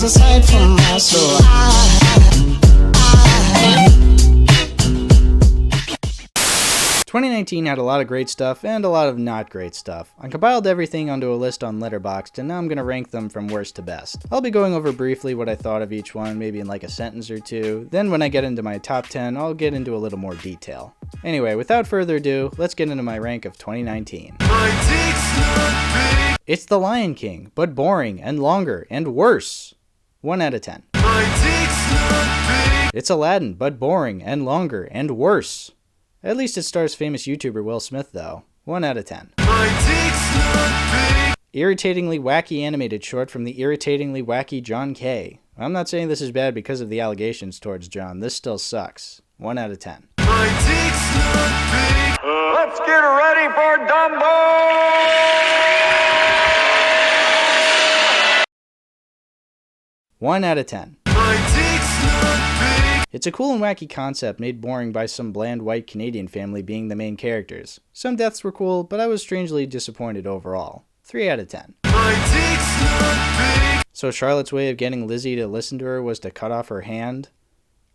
was a sight for my soul. 2019 had a lot of great stuff and a lot of not great stuff. I compiled everything onto a list on Letterboxd, and now I'm going to rank them from worst to best. I'll be going over briefly what I thought of each one, maybe in like a sentence or two. Then when I get into my top 10, I'll get into a little more detail. Anyway, without further ado, let's get into my rank of 2019. It's The Lion King, but boring and longer and worse. 1 out of 10. It's Aladdin, but boring and longer and worse. At least it stars famous YouTuber Will Smith though. 1 out of 10. Irritatingly wacky animated short from the irritatingly wacky John K. I'm not saying this is bad because of the allegations towards John. This still sucks. 1 out of 10. Let's get ready for Dumbo! 1 out of 10. It's a cool and wacky concept made boring by some bland white Canadian family being the main characters. Some deaths were cool, but I was strangely disappointed overall. 3 out of 10. So Charlotte's way of getting Lizzie to listen to her was to cut off her hand?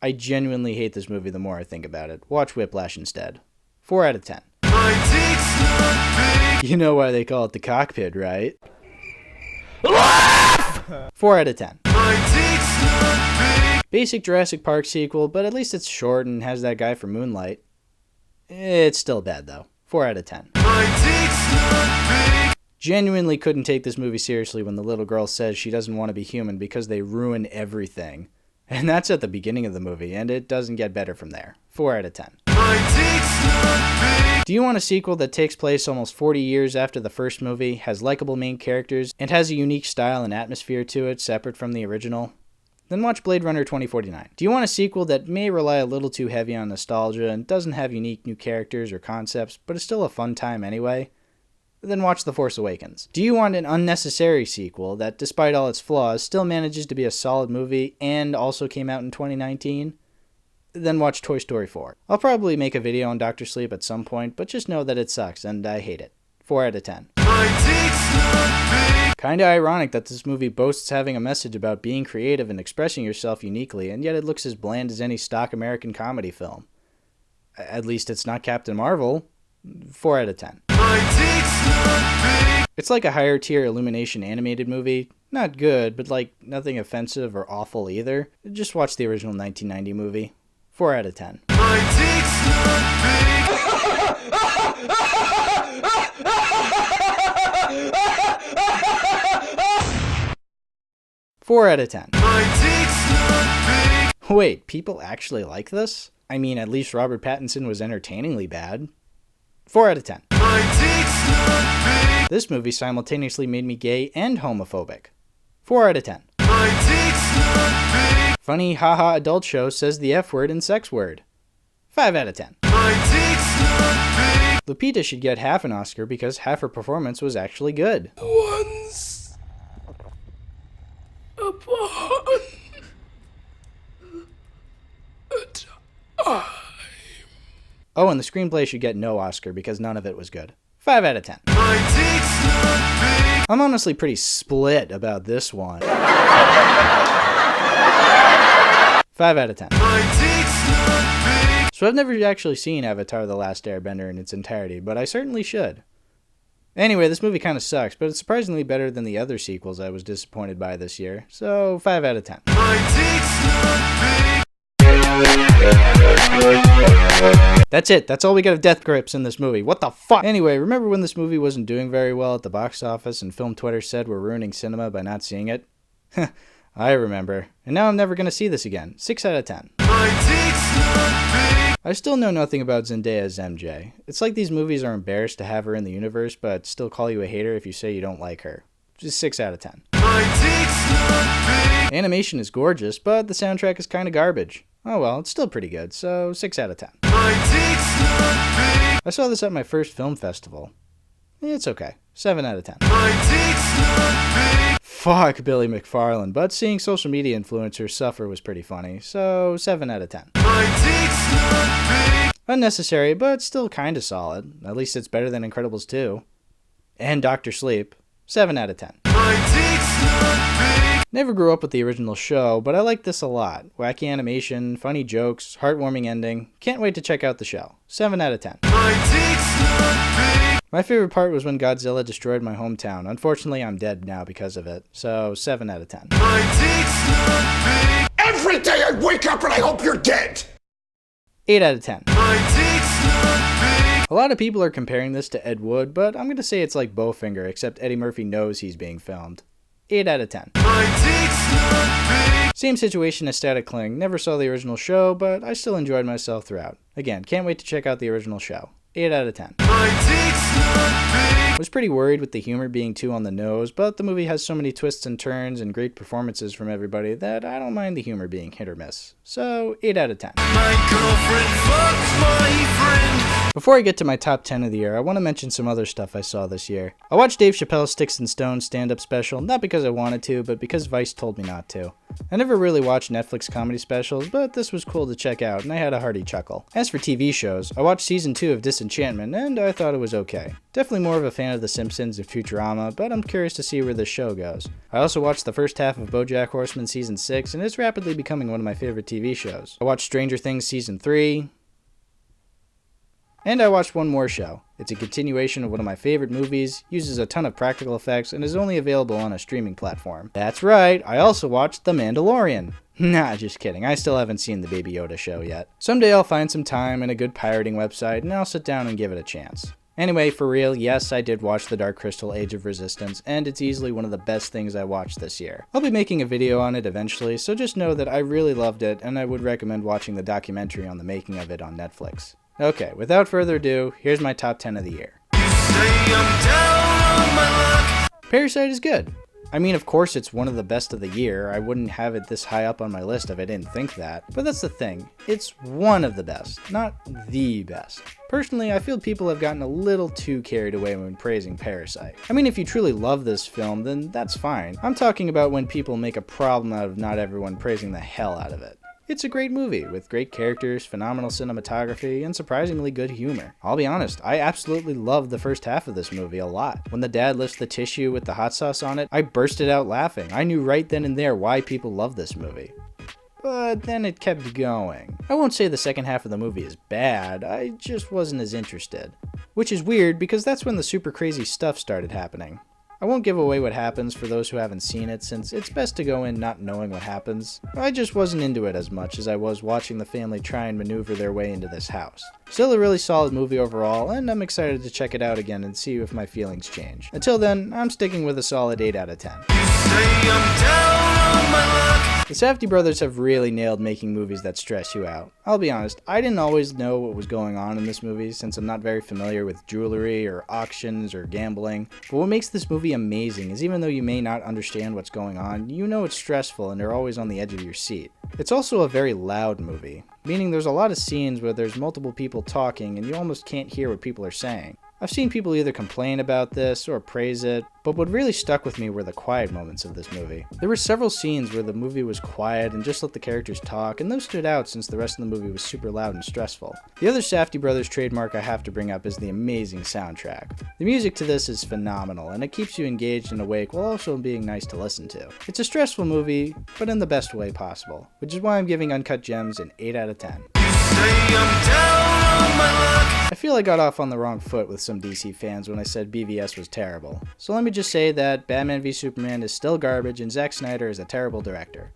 I genuinely hate this movie the more I think about it. Watch Whiplash instead. 4 out of 10. You know why they call it the cockpit, right? 4 out of 10. Basic Jurassic Park sequel, but at least it's short and has that guy from Moonlight. It's still bad though. 4 out of 10. Genuinely couldn't take this movie seriously when the little girl says she doesn't want to be human because they ruin everything. And that's at the beginning of the movie, and it doesn't get better from there. 4 out of 10. Do you want a sequel that takes place almost 40 years after the first movie, has likable main characters, and has a unique style and atmosphere to it separate from the original? Then watch Blade Runner 2049. Do you want a sequel that may rely a little too heavy on nostalgia and doesn't have unique new characters or concepts, but is still a fun time anyway? Then watch The Force Awakens. Do you want an unnecessary sequel that, despite all its flaws, still manages to be a solid movie and also came out in 2019? Then watch Toy Story 4. I'll probably make a video on Dr. Sleep at some point, but just know that it sucks and I hate it. 4 out of 10. Kinda ironic that this movie boasts having a message about being creative and expressing yourself uniquely, and yet it looks as bland as any stock American comedy film. At least it's not Captain Marvel. 4 out of 10. It's like a higher tier Illumination animated movie. Not good, but like nothing offensive or awful either. Just watch the original 1990 movie. 4 out of 10. 4 out of 10. Wait, people actually like this? I mean, at least Robert Pattinson was entertainingly bad. 4 out of 10. This movie simultaneously made me gay and homophobic. 4 out of 10. Funny haha adult show says the F word and sex word. 5 out of 10. Lupita should get half an Oscar because half her performance was actually good. Once upon a time. Oh, and the screenplay should get no Oscar because none of it was good. 5 out of 10. I'm honestly pretty split about this one. 5 out of 10. So I've never actually seen Avatar: The Last Airbender in its entirety, but I certainly should. Anyway, this movie kind of sucks, but it's surprisingly better than the other sequels I was disappointed by this year, so 5 out of 10. That's it. That's all we got of death grips in this movie. What the fuck? Anyway, remember when this movie wasn't doing very well at the box office and film Twitter said we're ruining cinema by not seeing it? I remember. And now I'm never going to see this again. 6 out of 10. I still know nothing about Zendaya as MJ. It's like these movies are embarrassed to have her in the universe, but still call you a hater if you say you don't like her. Just 6 out of 10. Animation is gorgeous, but the soundtrack is kind of garbage. Oh well, it's still pretty good, so 6 out of 10. I saw this at my first film festival. It's okay. 7 out of 10. Fuck Billy McFarlane, but seeing social media influencers suffer was pretty funny, so 7 out of 10. Unnecessary, but still kinda solid. At least it's better than Incredibles 2. And Dr. Sleep. 7 out of 10. Never grew up with the original show, but I like this a lot. Wacky animation, funny jokes, heartwarming ending. Can't wait to check out the show. 7 out of 10. My favorite part was when Godzilla destroyed my hometown. Unfortunately, I'm dead now because of it. So, 7 out of 10. Every day I wake up and I hope you're dead! 8 out of 10. A lot of people are comparing this to Ed Wood, but I'm going to say it's like Bowfinger, except Eddie Murphy knows he's being filmed. 8 out of 10. Same situation as Static Cling. Never saw the original show, but I still enjoyed myself throughout. Again, can't wait to check out the original show. 8 out of 10. Was pretty worried with the humor being too on the nose, but the movie has so many twists and turns and great performances from everybody that I don't mind the humor being hit or miss. So, 8 out of 10. My girlfriend fucked my friend. Before I get to my top 10 of the year, I want to mention some other stuff I saw this year. I watched Dave Chappelle's Sticks and Stones stand-up special, not because I wanted to, but because Vice told me not to. I never really watched Netflix comedy specials, but this was cool to check out, and I had a hearty chuckle. As for TV shows, I watched Season 2 of Disenchantment, and I thought it was okay. Definitely more of a fan of The Simpsons and Futurama, but I'm curious to see where this show goes. I also watched the first half of BoJack Horseman Season 6, and it's rapidly becoming one of my favorite TV shows. I watched Stranger Things Season 3, and I watched one more show. It's a continuation of one of my favorite movies, uses a ton of practical effects, and is only available on a streaming platform. That's right, I also watched The Mandalorian. Nah, just kidding, I still haven't seen the Baby Yoda show yet. Someday I'll find some time and a good pirating website, and I'll sit down and give it a chance. Anyway, for real, yes, I did watch The Dark Crystal Age of Resistance, and it's easily one of the best things I watched this year. I'll be making a video on it eventually, so just know that I really loved it, and I would recommend watching the documentary on the making of it on Netflix. Okay, without further ado, here's my top 10 of the year. Parasite is good. I mean, of course it's one of the best of the year. I wouldn't have it this high up on my list if I didn't think that. But that's the thing. It's one of the best, not the best. Personally, I feel people have gotten a little too carried away when praising Parasite. I mean, if you truly love this film, then that's fine. I'm talking about when people make a problem out of not everyone praising the hell out of it. It's a great movie, with great characters, phenomenal cinematography, and surprisingly good humor. I'll be honest, I absolutely loved the first half of this movie a lot. When the dad lifts the tissue with the hot sauce on it, I bursted out laughing. I knew right then and there why people love this movie. But then it kept going. I won't say the second half of the movie is bad, I just wasn't as interested. Which is weird, because that's when the super crazy stuff started happening. I won't give away what happens for those who haven't seen it, since it's best to go in not knowing what happens. I just wasn't into it as much as I was watching the family try and maneuver their way into this house. Still a really solid movie overall, and I'm excited to check it out again and see if my feelings change. Until then, I'm sticking with a solid 8 out of 10. The Safdie brothers have really nailed making movies that stress you out. I'll be honest, I didn't always know what was going on in this movie since I'm not very familiar with jewelry or auctions or gambling, but what makes this movie amazing is even though you may not understand what's going on, you know it's stressful and you're always on the edge of your seat. It's also a very loud movie, meaning there's a lot of scenes where there's multiple people talking and you almost can't hear what people are saying. I've seen people either complain about this or praise it, but what really stuck with me were the quiet moments of this movie. There were several scenes where the movie was quiet and just let the characters talk, and those stood out since the rest of the movie was super loud and stressful. The other Safdie brothers trademark I have to bring up is the amazing soundtrack. The music to this is phenomenal, and it keeps you engaged and awake while also being nice to listen to. It's a stressful movie, but in the best way possible, which is why I'm giving Uncut Gems an 8 out of 10. I feel I got off on the wrong foot with some DC fans when I said BVS was terrible. So let me just say that Batman v Superman is still garbage and Zack Snyder is a terrible director.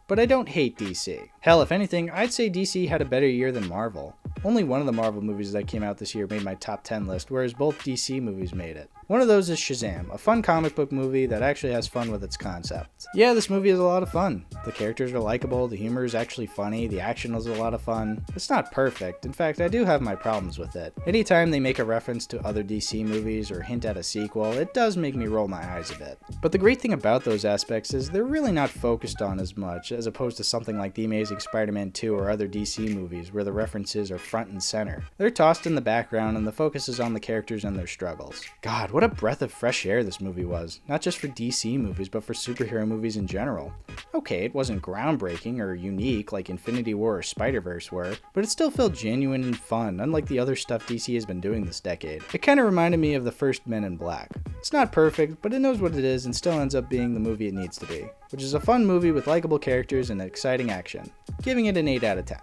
But I don't hate DC. Hell, if anything, I'd say DC had a better year than Marvel. Only one of the Marvel movies that came out this year made my top 10 list, whereas both DC movies made it. One of those is Shazam, a fun comic book movie that actually has fun with its concept. Yeah, this movie is a lot of fun. The characters are likable, the humor is actually funny, the action is a lot of fun. It's not perfect, in fact I do have my problems with it. Anytime they make a reference to other DC movies or hint at a sequel, it does make me roll my eyes a bit. But the great thing about those aspects is they're really not focused on as much, as opposed to something like The Amazing Spider-Man 2 or other DC movies where the references are front and center. They're tossed in the background and the focus is on the characters and their struggles. God, what a breath of fresh air this movie was, not just for DC movies, but for superhero movies in general. Okay, it wasn't groundbreaking or unique like Infinity War or Spider-Verse were, but it still felt genuine and fun, unlike the other stuff DC has been doing this decade. It kinda reminded me of the first Men in Black. It's not perfect, but it knows what it is and still ends up being the movie it needs to be, which is a fun movie with likable characters and exciting action. Giving it an 8 out of 10.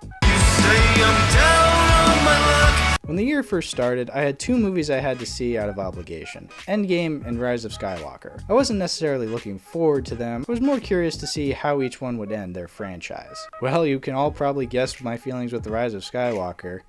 When the year first started, I had 2 movies I had to see out of obligation, Endgame and Rise of Skywalker. I wasn't necessarily looking forward to them, I was more curious to see how each one would end their franchise. Well, you can all probably guess my feelings with the Rise of Skywalker.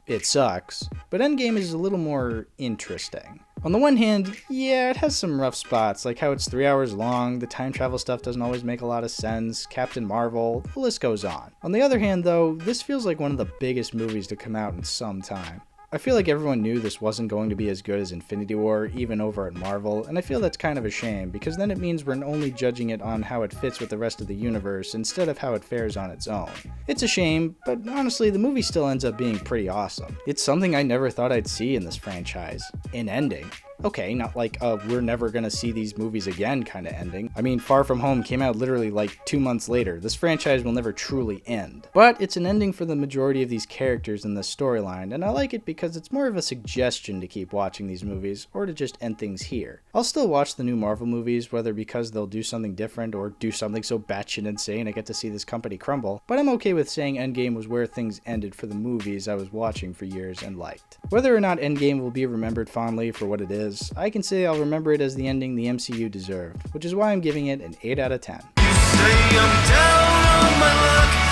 It sucks, but Endgame is a little more interesting. On the one hand, yeah, it has some rough spots, like how it's 3 hours long, the time travel stuff doesn't always make a lot of sense, Captain Marvel, the list goes on. On the other hand though, this feels like one of the biggest movies to come out in some time. I feel like everyone knew this wasn't going to be as good as Infinity War, even over at Marvel, and I feel that's kind of a shame, because then it means we're only judging it on how it fits with the rest of the universe instead of how it fares on its own. It's a shame, but honestly, the movie still ends up being pretty awesome. It's something I never thought I'd see in this franchise. An ending. Okay, not like we're never gonna see these movies again kind of ending. I mean, Far From Home came out literally like 2 months later. This franchise will never truly end. But it's an ending for the majority of these characters in this storyline, and I like it because it's more of a suggestion to keep watching these movies, or to just end things here. I'll still watch the new Marvel movies, whether because they'll do something different or do something so batshit insane I get to see this company crumble, but I'm okay with saying Endgame was where things ended for the movies I was watching for years and liked. Whether or not Endgame will be remembered fondly for what it is, I can say I'll remember it as the ending the MCU deserved, which is why I'm giving it an 8 out of 10.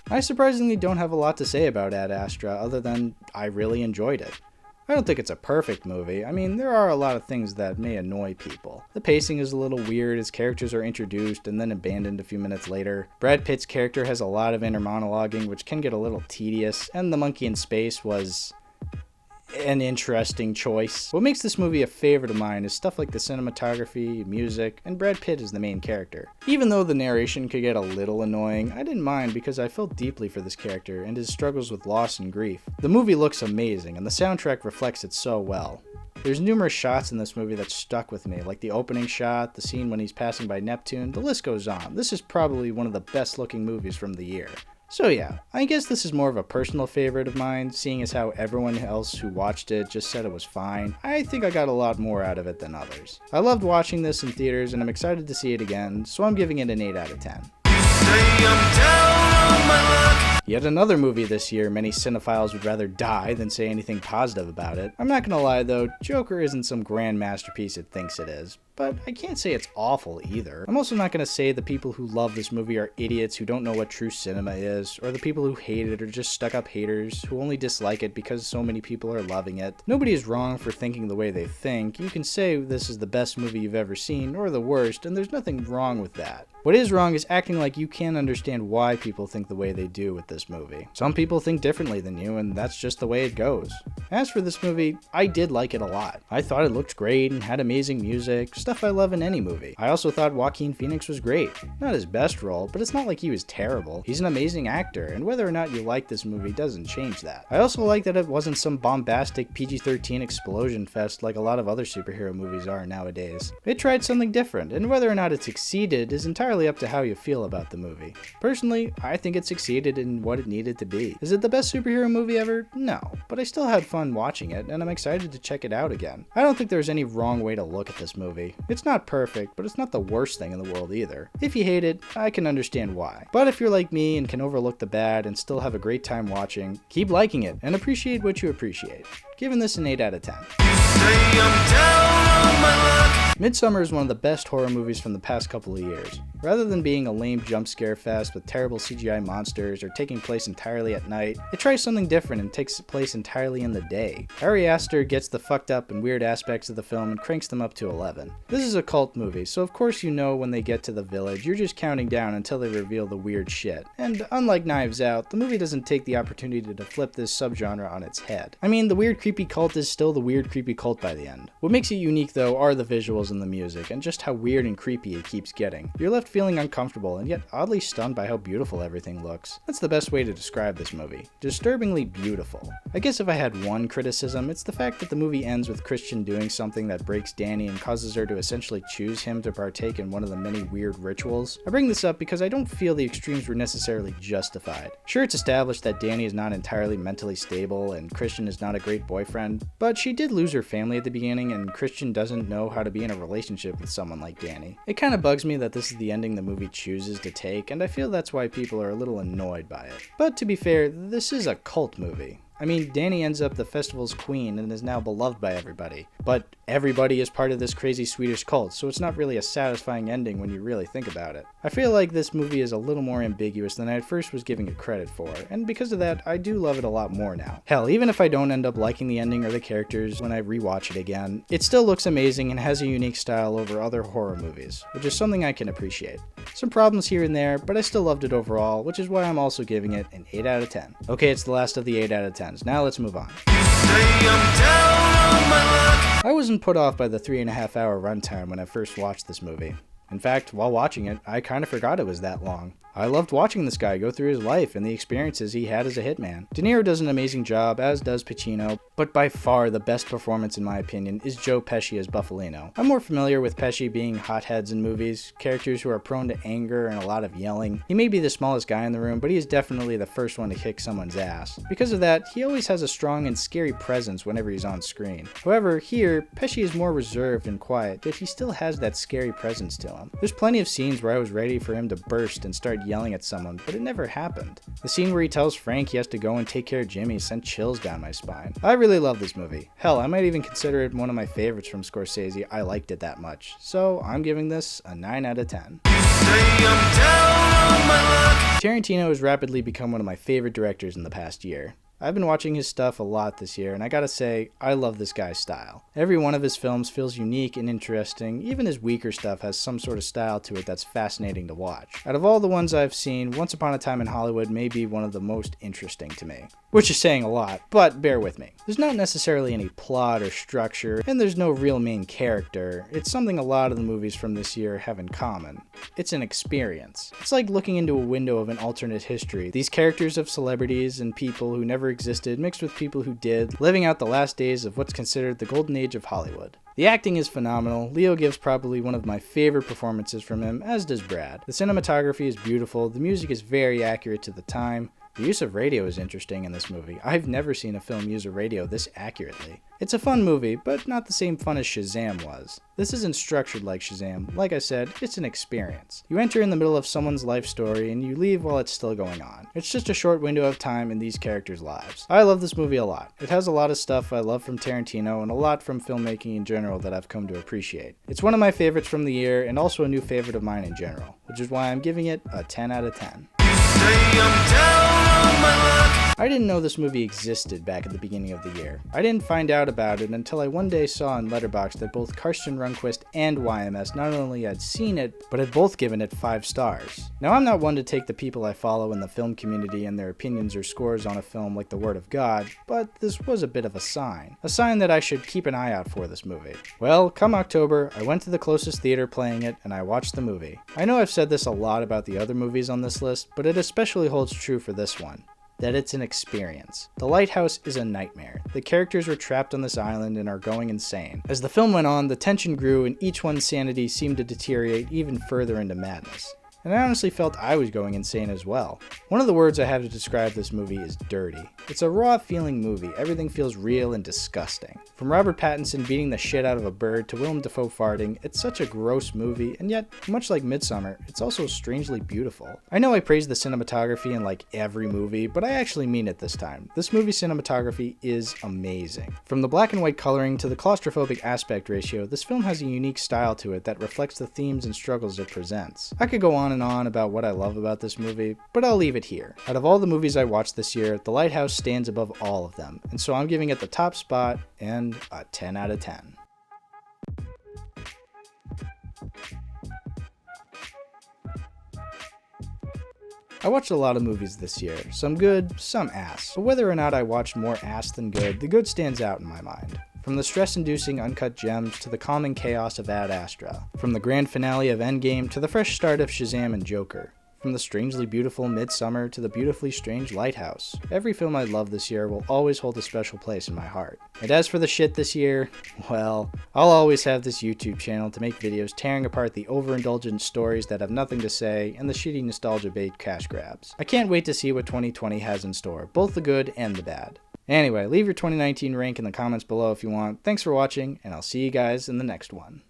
I surprisingly don't have a lot to say about Ad Astra other than I really enjoyed it. I don't think it's a perfect movie. I mean, there are a lot of things that may annoy people. The pacing is a little weird as characters are introduced and then abandoned a few minutes later. Brad Pitt's character has a lot of inner monologuing, which can get a little tedious, and the monkey in space was an interesting choice. What makes this movie a favorite of mine is stuff like the cinematography, music, and Brad Pitt is the main character. Even though the narration could get a little annoying, I didn't mind because I felt deeply for this character and his struggles with loss and grief. The movie looks amazing and the soundtrack reflects it so well. There's numerous shots in this movie that stuck with me, like the opening shot, the scene when he's passing by Neptune, the list goes on. This is probably one of the best looking movies from the year. So yeah, I guess this is more of a personal favorite of mine, seeing as how everyone else who watched it just said it was fine. I think I got a lot more out of it than others. I loved watching this in theaters and I'm excited to see it again, so I'm giving it an 8 out of 10. Yet another movie this year many cinephiles would rather die than say anything positive about it. I'm not gonna lie though, Joker isn't some grand masterpiece it thinks it is, but I can't say it's awful either. I'm also not gonna say the people who love this movie are idiots who don't know what true cinema is, or the people who hate it are just stuck-up haters who only dislike it because so many people are loving it. Nobody is wrong for thinking the way they think. You can say this is the best movie you've ever seen, or the worst, and there's nothing wrong with that. What is wrong is acting like you can't understand why people think the way they do with this movie. Some people think differently than you, and that's just the way it goes. As for this movie, I did like it a lot. I thought it looked great and had amazing music, stuff I love in any movie. I also thought Joaquin Phoenix was great. Not his best role, but it's not like he was terrible. He's an amazing actor, and whether or not you like this movie doesn't change that. I also like that it wasn't some bombastic PG-13 explosion fest like a lot of other superhero movies are nowadays. It tried something different, and whether or not it succeeded is entirely up to how you feel about the movie. Personally, I think it succeeded in what it needed to be. Is it the best superhero movie ever? No, but I still had fun watching it, and I'm excited to check it out again. I don't think there's any wrong way to look at this movie. It's not perfect, but it's not the worst thing in the world either. If you hate it, I can understand why. But if you're like me and can overlook the bad and still have a great time watching, keep liking it and appreciate what you appreciate. Giving this an 8 out of 10. Midsummer is one of the best horror movies from the past couple of years. Rather than being a lame jump scare fest with terrible CGI monsters or taking place entirely at night, it tries something different and takes place entirely in the day. Ari Aster gets the fucked up and weird aspects of the film and cranks them up to 11. This is a cult movie, so of course you know when they get to the village, you're just counting down until they reveal the weird shit. And unlike Knives Out, the movie doesn't take the opportunity to flip this subgenre on its head. I mean, the weird creepy cult is still the weird creepy cult by the end. What makes it unique though are the visuals and the music, and just how weird and creepy it keeps getting. You're left feeling uncomfortable and yet oddly stunned by how beautiful everything looks. That's the best way to describe this movie. Disturbingly beautiful. I guess if I had one criticism, it's the fact that the movie ends with Christian doing something that breaks Danny and causes her to essentially choose him to partake in one of the many weird rituals. I bring this up because I don't feel the extremes were necessarily justified. Sure, it's established that Danny is not entirely mentally stable and Christian is not a great boyfriend, but she did lose her family at the beginning and Christian doesn't know how to be in a a relationship with someone like Danny. It kind of bugs me that this is the ending the movie chooses to take, and I feel that's why people are a little annoyed by it. But to be fair, this is a cult movie. I mean, Danny ends up the festival's queen and is now beloved by everybody. But everybody is part of this crazy Swedish cult, so it's not really a satisfying ending when you really think about it. I feel like this movie is a little more ambiguous than I at first was giving it credit for, and because of that, I do love it a lot more now. Hell, even if I don't end up liking the ending or the characters when I rewatch it again, it still looks amazing and has a unique style over other horror movies, which is something I can appreciate. Some problems here and there, but I still loved it overall, which is why I'm also giving it an 8 out of 10. Okay, it's the last of the 8 out of 10s. Now let's move on. I wasn't put off by the 3.5 hour runtime when I first watched this movie. In fact, while watching it, I kind of forgot it was that long. I loved watching this guy go through his life and the experiences he had as a hitman. De Niro does an amazing job, as does Pacino, but by far the best performance in my opinion is Joe Pesci as Buffalino. I'm more familiar with Pesci being hotheads in movies, characters who are prone to anger and a lot of yelling. He may be the smallest guy in the room, but he is definitely the first one to kick someone's ass. Because of that, he always has a strong and scary presence whenever he's on screen. However, here, Pesci is more reserved and quiet, yet he still has that scary presence to him. There's plenty of scenes where I was ready for him to burst and start yelling at someone, but it never happened. The scene where he tells Frank he has to go and take care of Jimmy sent chills down my spine. I really love this movie. Hell, I might even consider it one of my favorites from Scorsese. I liked it that much. So I'm giving this a 9 out of 10. Tarantino has rapidly become one of my favorite directors in the past year. I've been watching his stuff a lot this year, and I gotta say, I love this guy's style. Every one of his films feels unique and interesting. Even his weaker stuff has some sort of style to it that's fascinating to watch. Out of all the ones I've seen, Once Upon a Time in Hollywood may be one of the most interesting to me. Which is saying a lot, but bear with me. There's not necessarily any plot or structure, and there's no real main character. It's something a lot of the movies from this year have in common. It's an experience. It's like looking into a window of an alternate history. These characters of celebrities and people who never existed mixed with people who did, living out the last days of what's considered the golden age of Hollywood. The acting is phenomenal. Leo gives probably one of my favorite performances from him, as does Brad. The cinematography is beautiful, the music is very accurate to the time. The use of radio is interesting in this movie. I've never seen a film use a radio this accurately. It's a fun movie, but not the same fun as Shazam was. This isn't structured like Shazam. Like I said, it's an experience. You enter in the middle of someone's life story and you leave while it's still going on. It's just a short window of time in these characters' lives. I love this movie a lot. It has a lot of stuff I love from Tarantino and a lot from filmmaking in general that I've come to appreciate. It's one of my favorites from the year and also a new favorite of mine in general, which is why I'm giving it a 10 out of 10. I didn't know this movie existed back at the beginning of the year. I didn't find out about it until I one day saw on Letterboxd that both Karsten Rundquist and YMS not only had seen it, but had both given it 5 stars. Now I'm not one to take the people I follow in the film community and their opinions or scores on a film like the word of God, but this was a bit of a sign. A sign that I should keep an eye out for this movie. Well, come October, I went to the closest theater playing it and I watched the movie. I know I've said this a lot about the other movies on this list, but it especially holds true for this one. That it's an experience. The Lighthouse is a nightmare. The characters were trapped on this island and are going insane. As the film went on, the tension grew and each one's sanity seemed to deteriorate even further into madness. And I honestly felt I was going insane as well. One of the words I have to describe this movie is dirty. It's a raw feeling movie. Everything feels real and disgusting. From Robert Pattinson beating the shit out of a bird to Willem Dafoe farting, it's such a gross movie, and yet, much like Midsummer, it's also strangely beautiful. I know I praise the cinematography in like every movie, but I actually mean it this time. This movie's cinematography is amazing. From the black and white coloring to the claustrophobic aspect ratio, this film has a unique style to it that reflects the themes and struggles it presents. I could go on and on about what I love about this movie, but I'll leave it here. Out of all the movies I watched this year, The Lighthouse stands above all of them, and so I'm giving it the top spot and a 10 out of 10. I watched a lot of movies this year, some good, some ass, but whether or not I watched more ass than good, the good stands out in my mind. From the stress-inducing uncut gems to the calming chaos of Ad Astra. From the grand finale of Endgame to the fresh start of Shazam and Joker. From the strangely beautiful Midsummer to the beautifully strange Lighthouse. Every film I love this year will always hold a special place in my heart. And as for the shit this year, well, I'll always have this YouTube channel to make videos tearing apart the overindulgent stories that have nothing to say and the shitty nostalgia bait cash grabs. I can't wait to see what 2020 has in store, both the good and the bad. Anyway, leave your 2019 rank in the comments below if you want. Thanks for watching, and I'll see you guys in the next one.